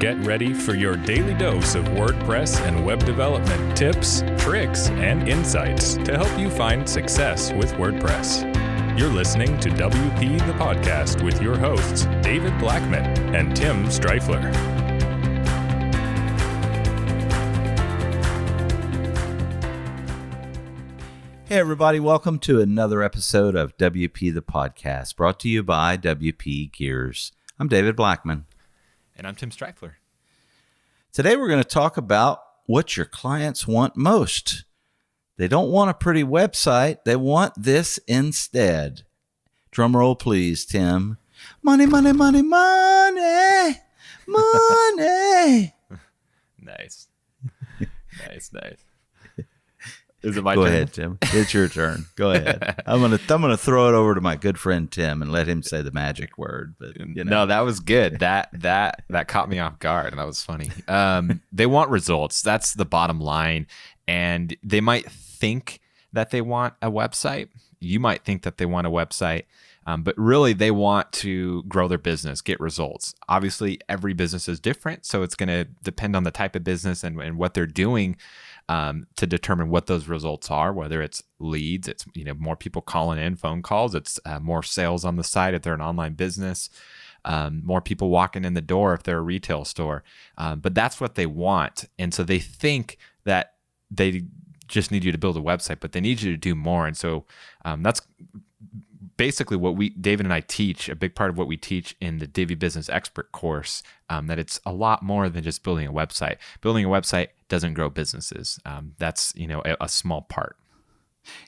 Get ready for your daily dose of WordPress and web development tips, tricks, and insights to help you find success with WordPress. You're listening to WP the Podcast with your hosts, David Blackman and Tim Streifler. Hey everybody, welcome to another episode of WP the Podcast, brought to you by WP Gears. I'm David Blackman. And I'm Tim Streifler. Today we're going to talk about what your clients want most. They don't want a pretty website, they want this instead. Drum roll please, Tim. Money, money, money, money, money. Nice. Nice. Is it my turn? Go turn? ahead, Tim. It's your turn. Go ahead. I'm gonna throw it over to my good friend Tim and let him say the magic word. But No, that was good. That caught me off guard, and that was funny. They want results. That's the bottom line. And they might think that they want a website. You might think that they want a website, but really they want to grow their business, get results. Obviously, every business is different, so it's going to depend on the type of business and what they're doing. To determine what those results are, whether it's leads, it's more people calling in, phone calls, it's more sales on the site if they're an online business, more people walking in the door if they're a retail store. But that's what they want, and so they think that they just need you to build a website, but they need you to do more. And so that's basically what David and I teach. A big part of what we teach in the Divi Business Expert course, that it's a lot more than just building a website. Building a website doesn't grow businesses. That's a small part.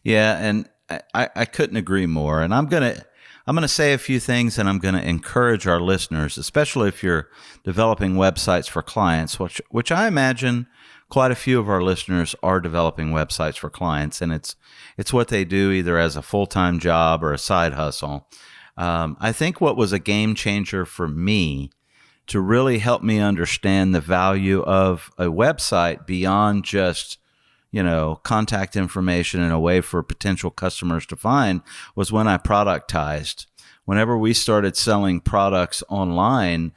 Yeah, and I couldn't agree more. And I'm gonna say a few things, and I'm gonna encourage our listeners, especially if you're developing websites for clients, which I imagine quite a few of our listeners are developing websites for clients, and it's what they do either as a full-time job or a side hustle. I think what was a game changer for me to really help me understand the value of a website beyond just, contact information and a way for potential customers to find was when I productized. Whenever we started selling products online,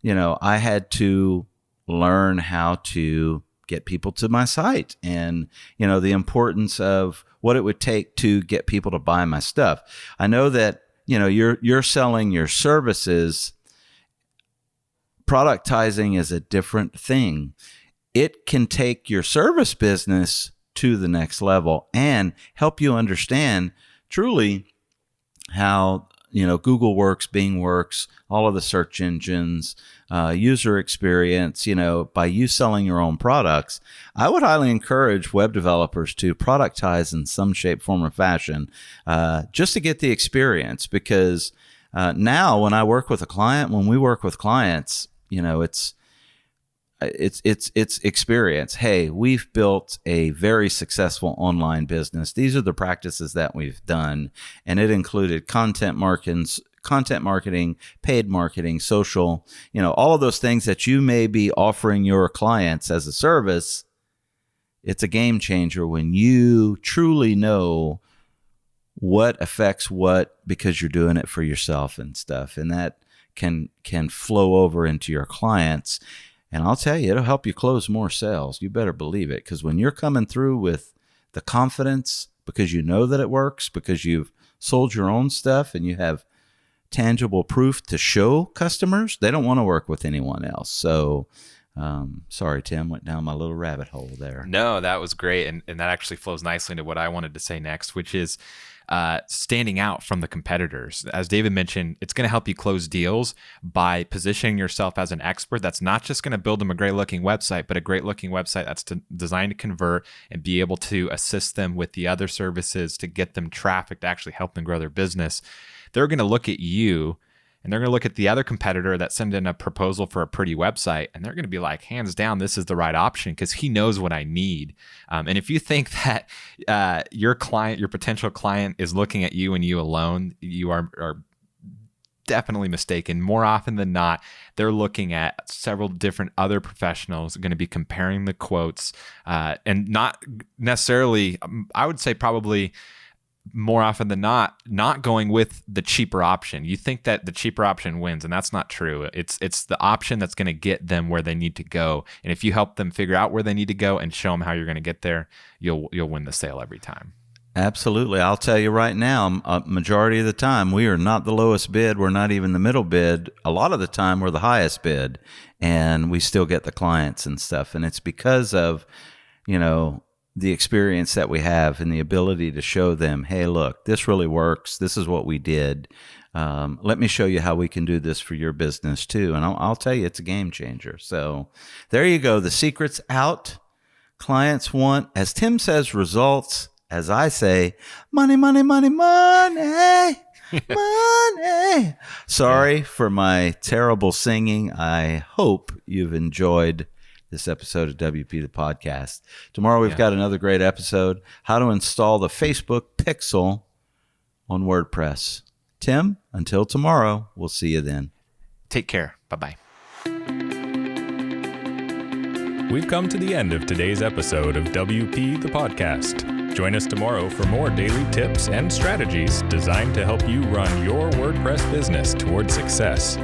I had to learn how to get people to my site and, the importance of what it would take to get people to buy my stuff. I know that, you're selling your services. Productizing is a different thing. It can take your service business to the next level and help you understand truly how, Google works, Bing works, all of the search engines, user experience, by you selling your own products. I would highly encourage web developers to productize in some shape, form, or fashion, just to get the experience. Because now when we work with clients, it's experience. Hey, we've built a very successful online business. These are the practices that we've done, and it included content marketing, paid marketing, social, all of those things that you may be offering your clients as a service. It's a game changer when you truly know what affects what because you're doing it for yourself and stuff, and that can flow over into your clients. And I'll tell you, it'll help you close more sales. You better believe it, because when you're coming through with the confidence, because you know that it works, because you've sold your own stuff and you have tangible proof to show customers, they don't want to work with anyone else. So, sorry, Tim, went down my little rabbit hole there. No, that was great. And that actually flows nicely into what I wanted to say next, which is standing out from the competitors. As David mentioned, it's going to help you close deals by positioning yourself as an expert. That's not just going to build them a great looking website, but a great looking website that's designed to convert and be able to assist them with the other services to get them traffic to actually help them grow their business. They're going to look at you and they're going to look at the other competitor that sent in a proposal for a pretty website, and they're going to be like, hands down, this is the right option because he knows what I need. And if you think that your potential client is looking at you and you alone, you are definitely mistaken. More often than not, they're looking at several different other professionals, going to be comparing the quotes, and not necessarily, I would say probably more often than not going with the cheaper option. You think that the cheaper option wins, and that's not true. It's the option that's going to get them where they need to go. And if you help them figure out where they need to go and show them how you're going to get there, you'll win the sale every time. Absolutely. I'll tell you right now, a majority of the time, we are not the lowest bid. We're not even the middle bid. A lot of the time, we're the highest bid, and we still get the clients and stuff. And it's because of, the experience that we have and the ability to show them, hey, look, this really works. This is what we did. Let me show you how we can do this for your business too. And I'll tell you, it's a game changer. So there you go. The secret's out. Clients want, as Tim says, results. As I say, money, money, money, money, money. Sorry for my terrible singing. I hope you've enjoyed this episode of WP the Podcast. Tomorrow we've got another great episode, how to install the Facebook Pixel on WordPress. Tim, until tomorrow, we'll see you then. Take care. Bye-bye. We've come to the end of today's episode of WP the Podcast. Join us tomorrow for more daily tips and strategies designed to help you run your WordPress business toward success.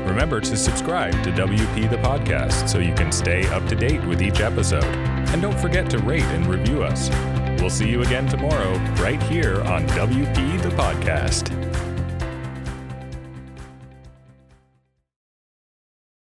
Remember to subscribe to WP the Podcast so you can stay up to date with each episode. And don't forget to rate and review us. We'll see you again tomorrow right here on WP the Podcast.